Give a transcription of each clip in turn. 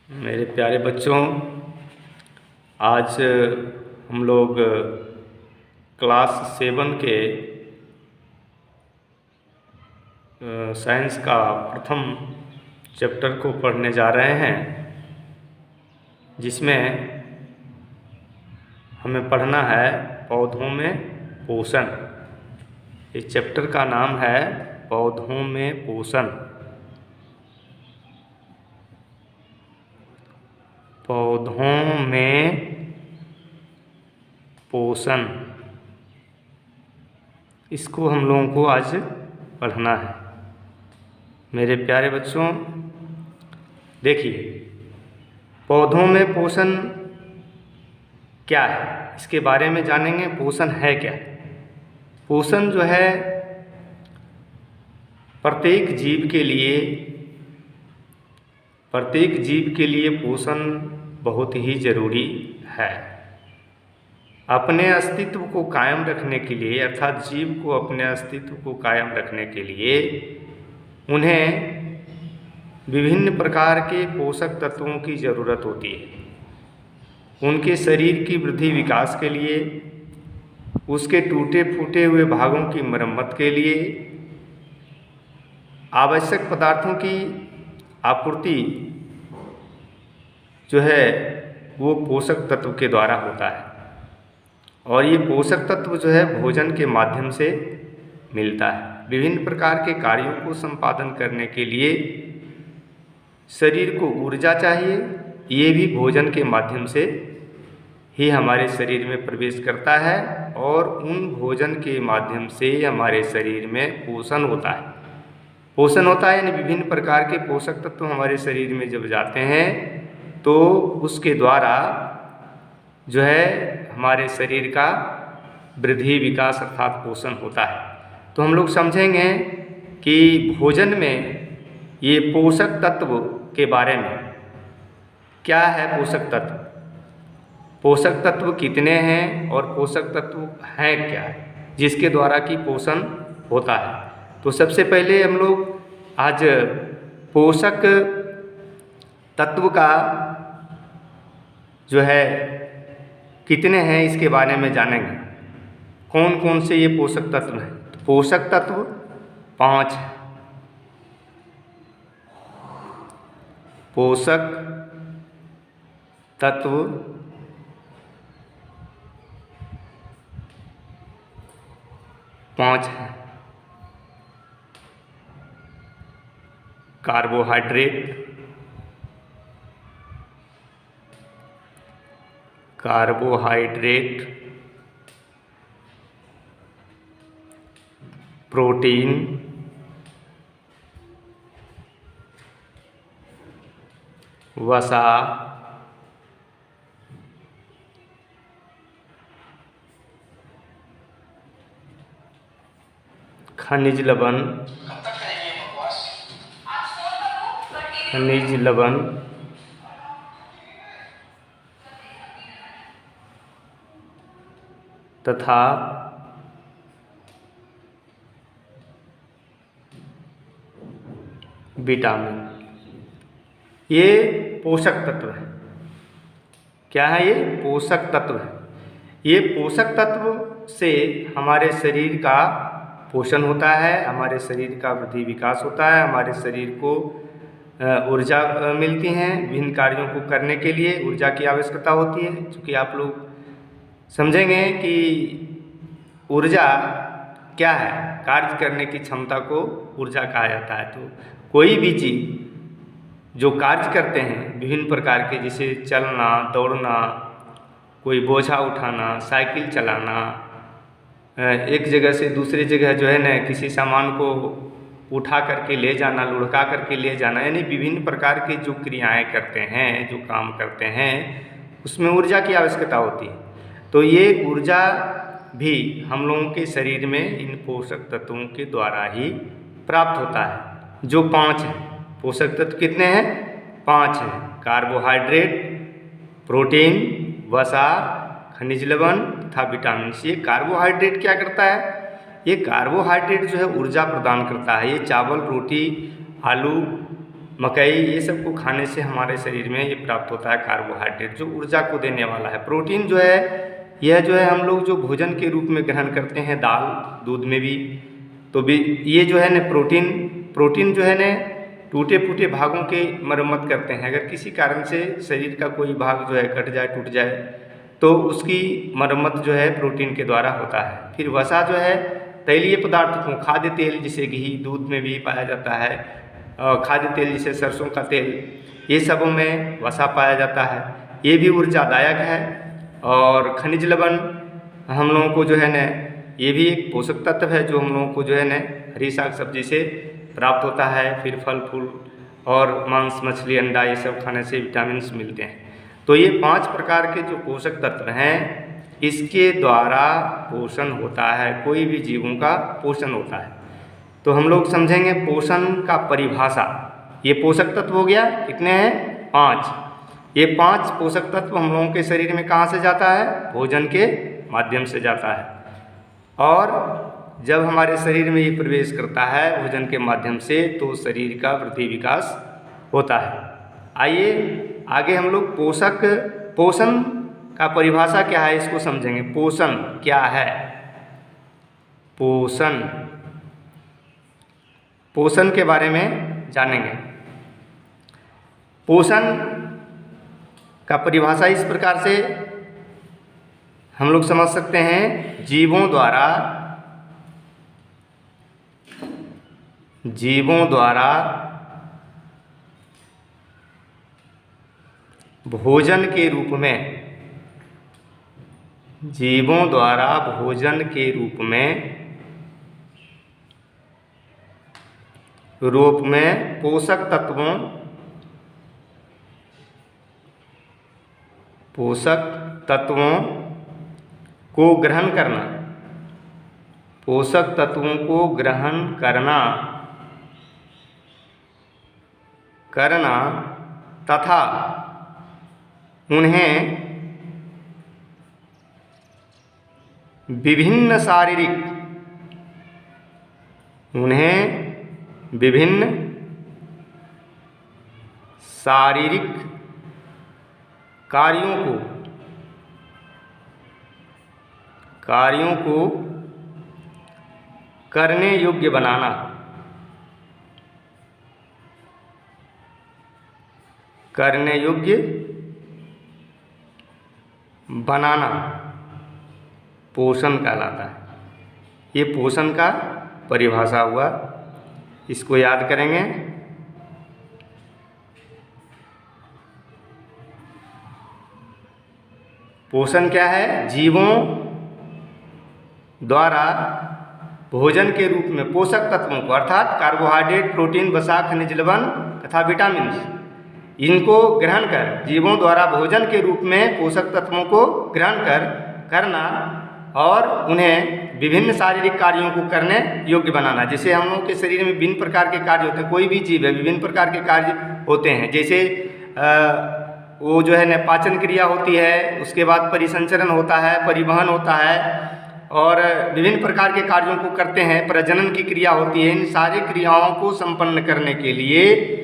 मेरे प्यारे बच्चों, आज हम लोग क्लास 7 के साइंस का प्रथम चैप्टर को पढ़ने जा रहे हैं, जिसमें हमें पढ़ना है पौधों में पोषण। इस चैप्टर का नाम है पौधों में पोषण। पौधों में पोषण, इसको हम लोगों को आज पढ़ना है। मेरे प्यारे बच्चों, देखिए, पौधों में पोषण क्या है, इसके बारे में जानेंगे। पोषण है क्या? पोषण जो है प्रत्येक जीव के लिए पोषण बहुत ही ज़रूरी है। अपने अस्तित्व को कायम रखने के लिए, अर्थात जीव को अपने अस्तित्व को कायम रखने के लिए उन्हें विभिन्न प्रकार के पोषक तत्वों की ज़रूरत होती है। उनके शरीर की वृद्धि विकास के लिए, उसके टूटे फूटे हुए भागों की मरम्मत के लिए आवश्यक पदार्थों की आपूर्ति जो है वो पोषक तत्व के द्वारा होता है। और ये पोषक तत्व जो है भोजन के माध्यम से मिलता है। विभिन्न प्रकार के कार्यों को संपादन करने के लिए शरीर को ऊर्जा चाहिए। ये भी भोजन के माध्यम से ही हमारे शरीर में प्रवेश करता है और उन भोजन के माध्यम से हमारे शरीर में पोषण होता है। पोषण होता है यानी विभिन्न प्रकार के पोषक तत्व हमारे शरीर में जब जाते हैं तो उसके द्वारा जो है हमारे शरीर का वृद्धि विकास अर्थात पोषण होता है। तो हम लोग समझेंगे कि भोजन में ये पोषक तत्व के बारे में क्या है। पोषक तत्व कितने हैं और पोषक तत्व हैं क्या, जिसके द्वारा कि पोषण होता है। तो सबसे पहले हम लोग आज पोषक तत्व का जो है कितने हैं इसके बारे में जानेंगे। कौन कौन से ये पोषक तत्व हैं? तो पोषक तत्व 5 हैं। पोषक तत्व 5 हैं। कार्बोहाइड्रेट, प्रोटीन, वसा, खनिज लवण तथा विटामिन, ये पोषक तत्व हैं। क्या है? ये पोषक तत्व है। ये पोषक तत्व से हमारे शरीर का पोषण होता है, हमारे शरीर का वृद्धि विकास होता है, हमारे शरीर को ऊर्जा मिलती हैं। विभिन्न कार्यों को करने के लिए ऊर्जा की आवश्यकता होती है। चूँकि आप लोग समझेंगे कि ऊर्जा क्या है, कार्य करने की क्षमता को ऊर्जा कहा जाता है। तो कोई भी चीज़ जो कार्य करते हैं विभिन्न प्रकार के, जैसे चलना, दौड़ना, कोई बोझा उठाना, साइकिल चलाना, एक जगह से दूसरी जगह जो है ना किसी सामान को उठा करके ले जाना, लुढ़का करके ले जाना, यानी विभिन्न प्रकार के जो क्रियाएं करते हैं, जो काम करते हैं, उसमें ऊर्जा की आवश्यकता होती है। तो ये ऊर्जा भी हम लोगों के शरीर में इन पोषक तत्वों के द्वारा ही प्राप्त होता है। जो 5 हैं पोषक तत्व, कितने हैं? 5 हैं। कार्बोहाइड्रेट, प्रोटीन, वसा, खनिज लवण तथा विटामिन सी। ये कार्बोहाइड्रेट क्या करता है? ये कार्बोहाइड्रेट जो है ऊर्जा प्रदान करता है। ये चावल, रोटी, आलू मकई, ये सब को खाने से हमारे शरीर में ये प्राप्त होता है कार्बोहाइड्रेट, जो ऊर्जा को देने वाला है। प्रोटीन जो है, यह जो है हम लोग जो भोजन के रूप में ग्रहण करते हैं, दाल दूध में भी, तो भी ये जो है न प्रोटीन जो है न टूटे फूटे भागों के मरम्मत करते हैं। अगर किसी कारण से शरीर का कोई भाग जो है कट जाए, टूट जाए, तो उसकी मरम्मत जो है प्रोटीन के द्वारा होता है। फिर वसा जो है तैलीय पदार्थ को, खाद्य तेल जिसे घी, दूध में भी पाया जाता है, खाद्य तेल जिसे सरसों का तेल, ये सबों में वसा पाया जाता है, ये भी ऊर्जादायक है। और खनिज लवण हम लोगों को जो है न, ये भी एक पोषक तत्व है जो हम लोगों को जो है न हरी साग सब्जी से प्राप्त होता है। फिर फल फूल और मांस, मछली, अंडा, ये सब खाने से विटामिन मिलते हैं। तो ये 5 प्रकार के जो पोषक तत्व हैं, इसके द्वारा पोषण होता है, कोई भी जीवों का पोषण होता है। तो हम लोग समझेंगे पोषण का परिभाषा। ये पोषक तत्व हो गया, कितने हैं? 5। ये 5 पोषक तत्व हम लोगों के शरीर में कहाँ से जाता है? भोजन के माध्यम से जाता है। और जब हमारे शरीर में ये प्रवेश करता है भोजन के माध्यम से, तो शरीर का वृद्धि विकास होता है। आइए आगे हम लोग पोषण का परिभाषा क्या है इसको समझेंगे। पोषण क्या है? पोषण के बारे में जानेंगे। पोषण का परिभाषा इस प्रकार से हम लोग समझ सकते हैं, जीवों द्वारा भोजन के रूप में, जीवों द्वारा भोजन के रूप में पोषक तत्वों को ग्रहण करना, पोषक तत्वों को ग्रहण करना तथा उन्हें विभिन्न शारीरिक कार्यों को करने योग्य बनाना पोषण कहलाता है। ये पोषण का परिभाषा हुआ, इसको याद करेंगे। पोषण क्या है? जीवों द्वारा भोजन के रूप में पोषक तत्वों को, अर्थात कार्बोहाइड्रेट, प्रोटीन, वसा, खनिज लवण तथा विटामिन, इनको ग्रहण कर, जीवों द्वारा भोजन के रूप में पोषक तत्वों को ग्रहण करना और उन्हें विभिन्न शारीरिक कार्यों को करने योग्य बनाना। जैसे हम लोगों के शरीर में विभिन्न प्रकार के कार्य होते हैं, कोई भी जीव है विभिन्न प्रकार के कार्य होते हैं। जैसे वो जो है न पाचन क्रिया होती है, उसके बाद परिसंचरण होता है, परिवहन होता है, और विभिन्न प्रकार के कार्यों को करते हैं, प्रजनन की क्रिया होती है। इन सारी क्रियाओं को संपन्न करने के लिए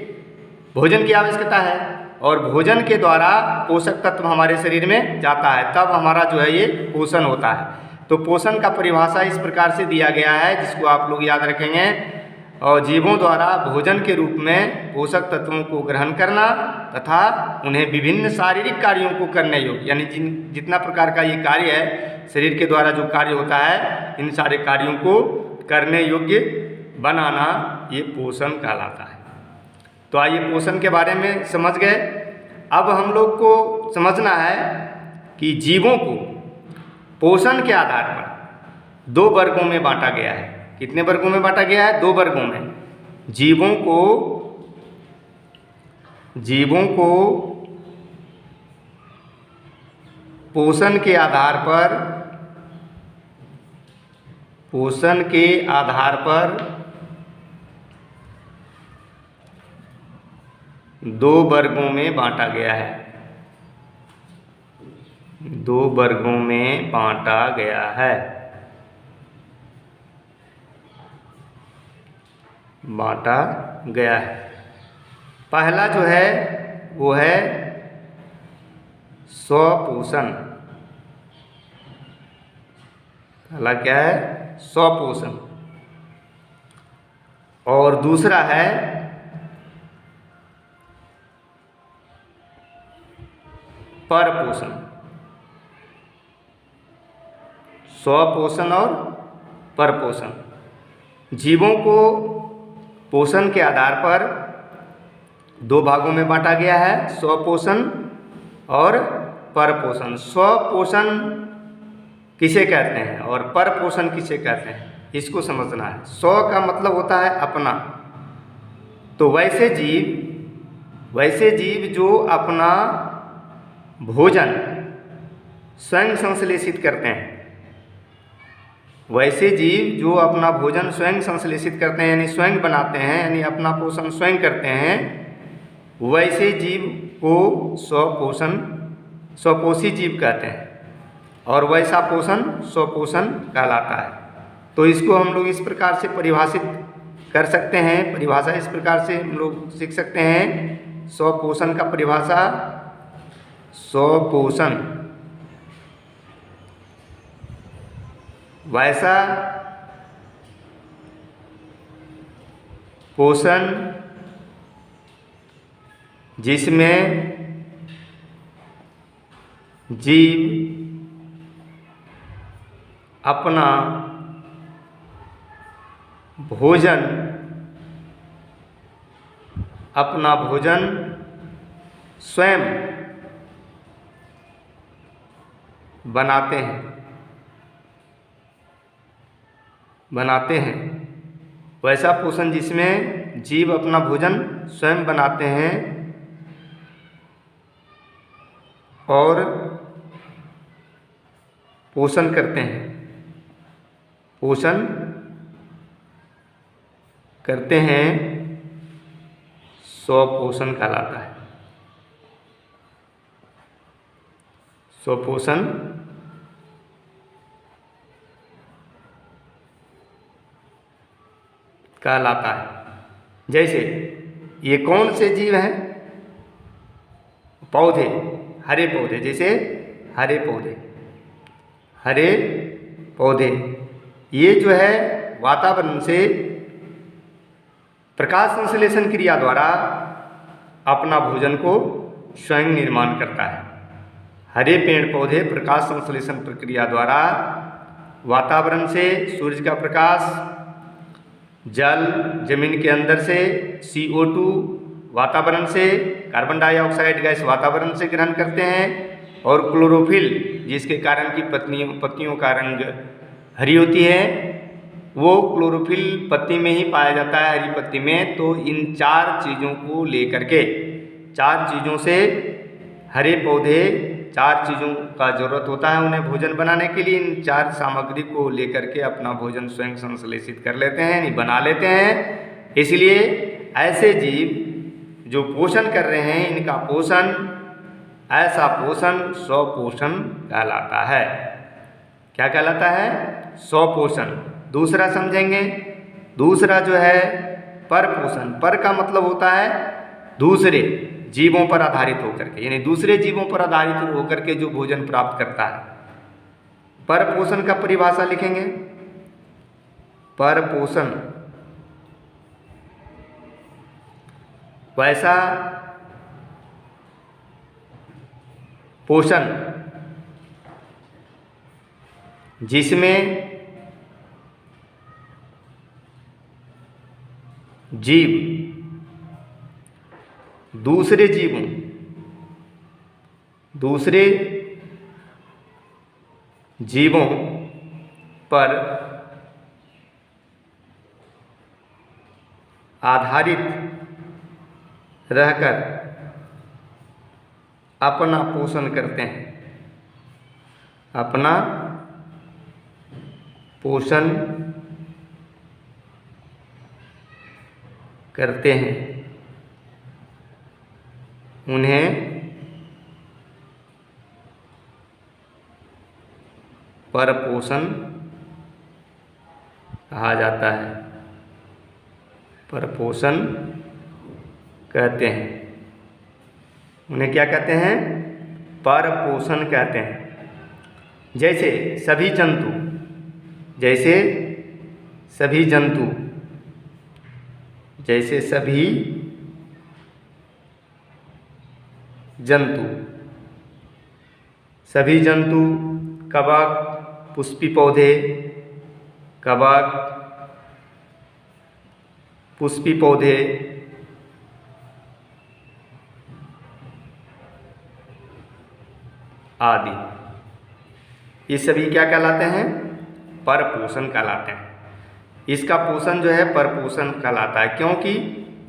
भोजन की आवश्यकता है, और भोजन के द्वारा पोषक तत्व हमारे शरीर में जाता है, तब हमारा जो है ये पोषण होता है। तो पोषण का परिभाषा इस प्रकार से दिया गया है, जिसको आप लोग याद रखेंगे। और जीवों द्वारा भोजन के रूप में पोषक तत्वों को ग्रहण करना तथा उन्हें विभिन्न शारीरिक कार्यों को करने योग्य, यानी जितना प्रकार का ये कार्य है, शरीर के द्वारा जो कार्य होता है, इन सारे कार्यों को करने योग्य बनाना, ये पोषण कहलाता है। तो आइए पोषण के बारे में समझ गए। अब हम लोग को समझना है कि जीवों को पोषण के आधार पर 2 वर्गों में बांटा गया है। कितने वर्गों में बांटा गया है? 2 वर्गों में। जीवों को पोषण के आधार पर 2 वर्गों में बांटा गया है। 2 वर्गों में बांटा गया है। पहला जो है वो है स्वपोषण। पहला क्या है? स्वपोषण। और दूसरा है परपोषण। स्वपोषण और परपोषण। जीवों को पोषण के आधार पर दो भागों में बांटा गया है, स्वपोषण और परपोषण। स्वपोषण किसे कहते हैं और परपोषण किसे कहते हैं, इसको समझना है। स्व का मतलब होता है अपना। तो वैसे जीव जो अपना भोजन स्वयं संश्लेषित करते हैं, वैसे जीव जो अपना भोजन स्वयं संश्लेषित करते हैं यानी स्वयं बनाते हैं, यानी अपना पोषण स्वयं करते हैं, वैसे जीव को स्वपोषी जीव कहते हैं। और वैसा पोषण स्वपोषण कहलाता है। तो इसको हम लोग इस प्रकार से परिभाषित कर सकते हैं। परिभाषा इस प्रकार से हम लोग सीख सकते हैं। स्वपोषण का परिभाषा, स्वपोषण वैसा पोषण जिसमें जीव अपना भोजन स्वयं बनाते हैं। वैसा पोषण जिसमें जीव अपना भोजन स्वयं बनाते हैं और पोषण करते हैं। स्वपोषण कहलाता है। स्वपोषण कहलाता है। जैसे ये कौन से जीव हैं? पौधे, हरे पौधे। जैसे हरे पौधे ये जो है वातावरण से प्रकाश संश्लेषण क्रिया द्वारा अपना भोजन को स्वयं निर्माण करता है। हरे पेड़ पौधे प्रकाश संश्लेषण प्रक्रिया द्वारा वातावरण से सूर्य का प्रकाश, जल जमीन के अंदर से, CO2 वातावरण से, कार्बन डाइऑक्साइड गैस वातावरण से ग्रहण करते हैं, और क्लोरोफिल जिसके कारण की पत्तियों का रंग हरी होती है, वो क्लोरोफिल पत्ती में ही पाया जाता है, हरी पत्ती में। तो इन चार चीज़ों को लेकर के, चार चीज़ों से हरे पौधे, चार चीज़ों का ज़रूरत होता है उन्हें भोजन बनाने के लिए। इन चार सामग्री को लेकर के अपना भोजन स्वयं संश्लेषित कर लेते हैं, यानी बना लेते हैं। इसलिए ऐसे जीव जो पोषण कर रहे हैं, इनका पोषण, ऐसा पोषण स्वपोषण कहलाता है। क्या कहलाता है? स्वपोषण। दूसरा समझेंगे। दूसरा जो है परपोषण। पर का मतलब होता है दूसरे जीवों पर आधारित होकर के, यानी दूसरे जीवों पर आधारित होकर के जो भोजन प्राप्त करता है। परपोषण का परिभाषा लिखेंगे। परपोषण वैसा पोषण जिसमें जीव दूसरे जीवों पर आधारित रहकर अपना पोषण करते हैं, अपना पोषण करते हैं। उन्हें परपोषण कहा जाता है। परपोषण कहते हैं। उन्हें क्या कहते हैं? परपोषण कहते हैं। जैसे सभी जंतु, जैसे सभी जंतु, जैसे सभी जंतु, सभी जंतु, कवक, पुष्पी पौधे, कवक, पुष्पी पौधे, आदि, ये सभी क्या कहलाते हैं? परपोषण कहलाते हैं। इसका पोषण जो है परपोषण कहलाता है, क्योंकि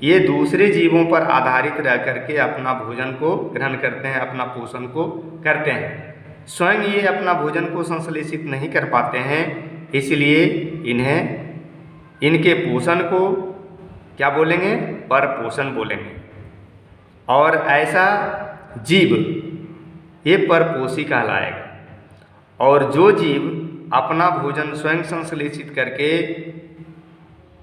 ये दूसरे जीवों पर आधारित रह करके अपना भोजन को ग्रहण करते हैं, अपना पोषण को करते हैं। स्वयं ये अपना भोजन को संश्लेषित नहीं कर पाते हैं, इसलिए इनके पोषण को क्या बोलेंगे? परपोषण बोलेंगे। और ऐसा जीव ये परपोषी कहलाएगा। और जो जीव अपना भोजन स्वयं संश्लेषित करके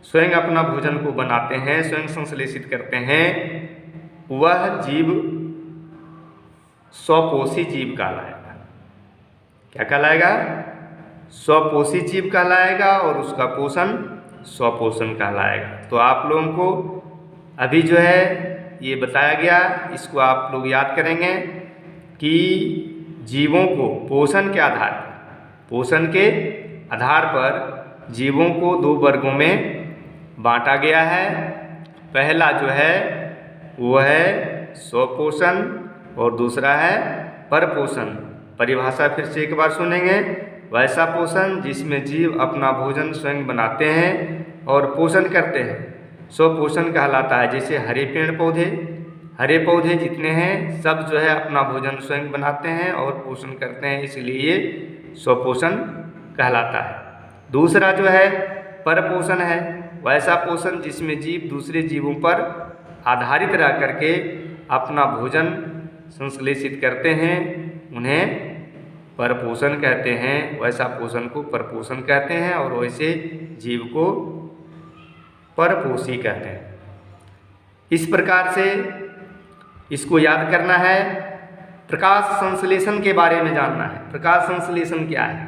स्वयं अपना भोजन को बनाते हैं, स्वयं संश्लेषित करते हैं, वह जीव स्वपोषी जीव कहलाएगा। क्या कहलाएगा? स्वपोषी जीव कहलाएगा और उसका पोषण स्वपोषण कहलाएगा। तो आप लोगों को अभी जो है ये बताया गया, इसको आप लोग याद करेंगे कि जीवों को पोषण के आधार पर जीवों को दो वर्गों में बांटा गया है। पहला जो है वो है स्वपोषण और दूसरा है परपोषण। परिभाषा फिर से एक बार सुनेंगे। वैसा पोषण जिसमें जीव अपना भोजन स्वयं बनाते हैं और पोषण करते हैं, स्वपोषण कहलाता है। जैसे हरे पौधे जितने हैं सब जो है अपना भोजन स्वयं बनाते हैं और पोषण करते हैं, इसलिए ये स्वपोषण कहलाता है। दूसरा जो है परपोषण है, वैसा पोषण जिसमें जीव दूसरे जीवों पर आधारित रह करके अपना भोजन संश्लेषित करते हैं, उन्हें परपोषण कहते हैं। वैसा पोषण को परपोषण कहते हैं और वैसे जीव को परपोषी कहते हैं। इस प्रकार से इसको याद करना है। प्रकाश संश्लेषण के बारे में जानना है। प्रकाश संश्लेषण क्या है?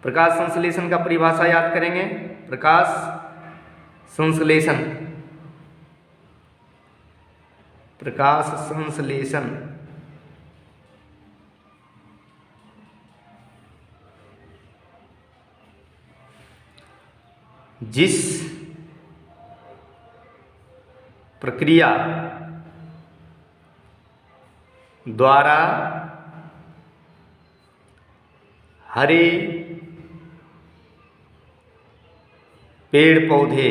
प्रकाश संश्लेषण का परिभाषा याद करेंगे। प्रकाश संश्लेषण, प्रकाश संश्लेषण जिस प्रक्रिया द्वारा हरे पेड़ पौधे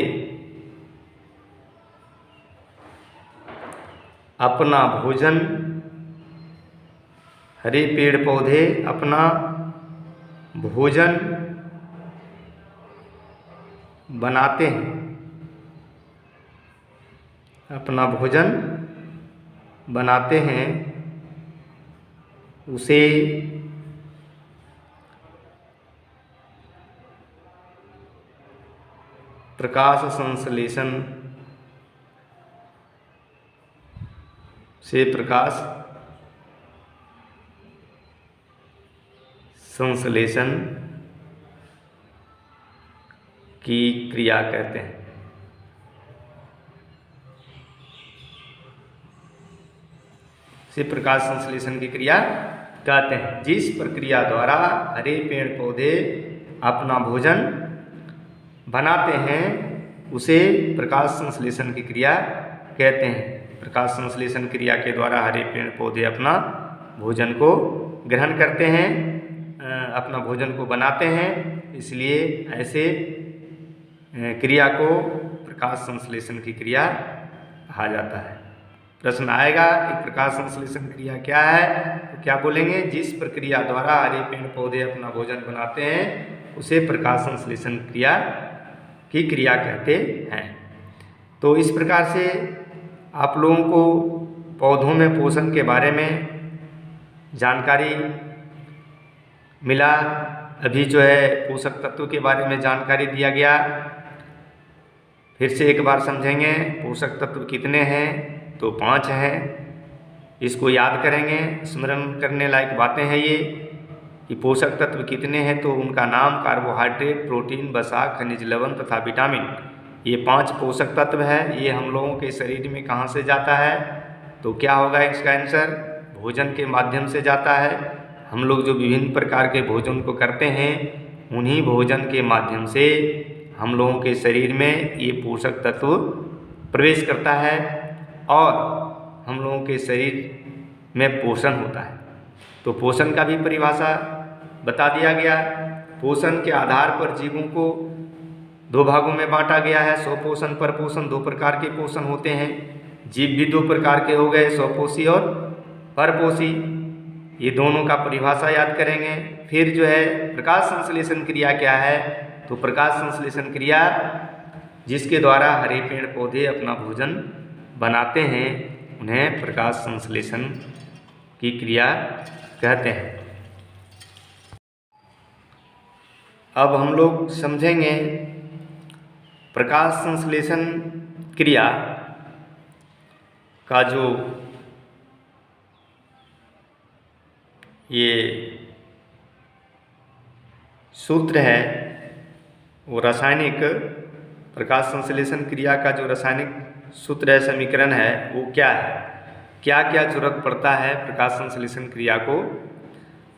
अपना भोजन, हरे पेड़ पौधे अपना भोजन बनाते हैं, अपना भोजन बनाते हैं, उसे प्रकाश संश्लेषण से प्रकाश संश्लेषण की क्रिया कहते हैं। से प्रकाश संश्लेषण की क्रिया कहते हैं। जिस प्रक्रिया द्वारा हरे पेड़ पौधे अपना भोजन बनाते हैं उसे प्रकाश संश्लेषण की क्रिया कहते हैं। प्रकाश संश्लेषण क्रिया के द्वारा हरे पेड़ पौधे अपना भोजन को ग्रहण करते हैं, अपना भोजन को बनाते हैं, इसलिए ऐसे क्रिया को प्रकाश संश्लेषण की क्रिया कहा जाता है। प्रश्न आएगा कि प्रकाश संश्लेषण क्रिया क्या है, तो क्या बोलेंगे? जिस प्रक्रिया द्वारा हरे पेड़ पौधे अपना भोजन बनाते हैं उसे प्रकाश संश्लेषण क्रिया की क्रिया कहते हैं। तो इस प्रकार से आप लोगों को पौधों में पोषण के बारे में जानकारी मिला। अभी जो है पोषक तत्व के बारे में जानकारी दिया गया। फिर से एक बार समझेंगे। पोषक तत्व कितने हैं, तो 5 हैं। इसको याद करेंगे, स्मरण करने लायक बातें हैं ये कि पोषक तत्व कितने हैं, तो उनका नाम कार्बोहाइड्रेट, प्रोटीन, वसा, खनिज लवण तथा विटामिन। ये 5 पोषक तत्व है। ये हम लोगों के शरीर में कहाँ से जाता है, तो क्या होगा इसका आंसर, भोजन के माध्यम से जाता है। हम लोग जो विभिन्न प्रकार के भोजन को करते हैं, उन्हीं भोजन के माध्यम से हम लोगों के शरीर में ये पोषक तत्व प्रवेश करता है और हम लोगों के शरीर में पोषण होता है। तो पोषण का भी परिभाषा बता दिया गया। पोषण के आधार पर जीवों को 2 भागों में बांटा गया है, स्वपोषण, परपोषण। 2 प्रकार के पोषण होते हैं। जीव भी 2 प्रकार के हो गए, स्वपोषी और परपोषी। ये दोनों का परिभाषा याद करेंगे। फिर जो है प्रकाश संश्लेषण क्रिया क्या है, तो प्रकाश संश्लेषण क्रिया जिसके द्वारा हरे पेड़ पौधे अपना भोजन बनाते हैं, उन्हें प्रकाश संश्लेषण की क्रिया कहते हैं। अब हम लोग समझेंगे प्रकाश संश्लेषण क्रिया का जो ये सूत्र है, वो रासायनिक प्रकाश संश्लेषण क्रिया का जो रासायनिक सूत्र है, समीकरण है, वो क्या है, क्या क्या जरूरत पड़ता है प्रकाश संश्लेषण क्रिया को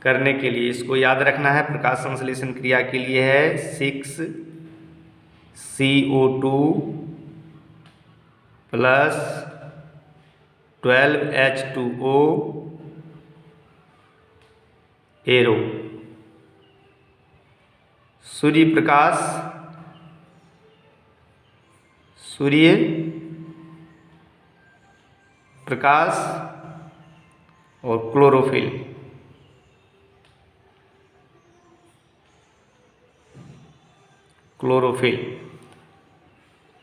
करने के लिए, इसको याद रखना है। प्रकाश संश्लेषण क्रिया के लिए है 6CO2 plus 12H2O arrow. Surya Prakash और क्लोरोफिल।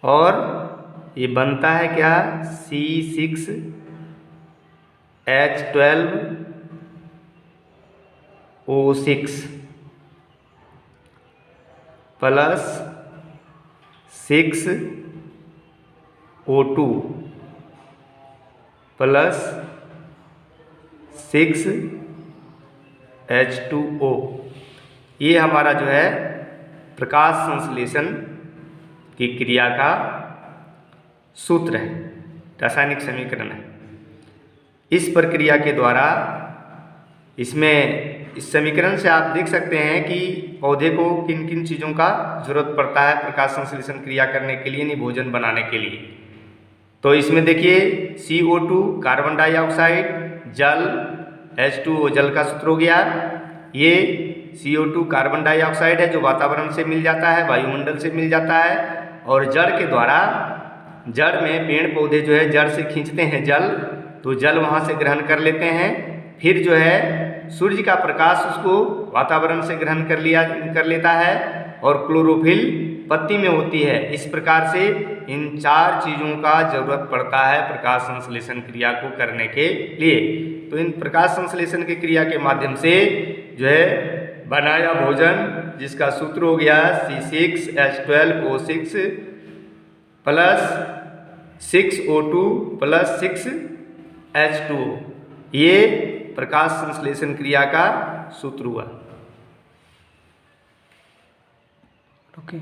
और ये बनता है क्या, C6H12O6 plus 6O2 plus 6H2O। ये हमारा जो है प्रकाश संश्लेषण की क्रिया का सूत्र है, रासायनिक समीकरण है। इस प्रक्रिया के द्वारा इस समीकरण से आप देख सकते हैं कि पौधे को किन किन चीज़ों का जरूरत पड़ता है प्रकाश संश्लेषण क्रिया करने के लिए, यानी भोजन बनाने के लिए। तो इसमें देखिए CO2 कार्बन डाइऑक्साइड, जल, H2O जल का सूत्र हो गया। ये CO2 कार्बन डाइऑक्साइड है जो वातावरण से मिल जाता है, वायुमंडल से मिल जाता है, और जड़ के द्वारा, जड़ में पेड़ पौधे जो है जड़ से खींचते हैं जल, तो जल वहाँ से ग्रहण कर लेते हैं। फिर जो है सूर्य का प्रकाश उसको वातावरण से ग्रहण कर लेता है, और क्लोरोफिल पत्ती में होती है। इस प्रकार से इन 4 चीज़ों का जरूरत पड़ता है प्रकाश संश्लेषण क्रिया को करने के लिए। तो इन प्रकाश संश्लेषण की क्रिया के माध्यम से जो है बनाया भोजन, जिसका सूत्र हो गया C6H12O6 plus 6O2 plus 6H2O, ये प्रकाश संश्लेषण क्रिया का सूत्र हुआ। ओके।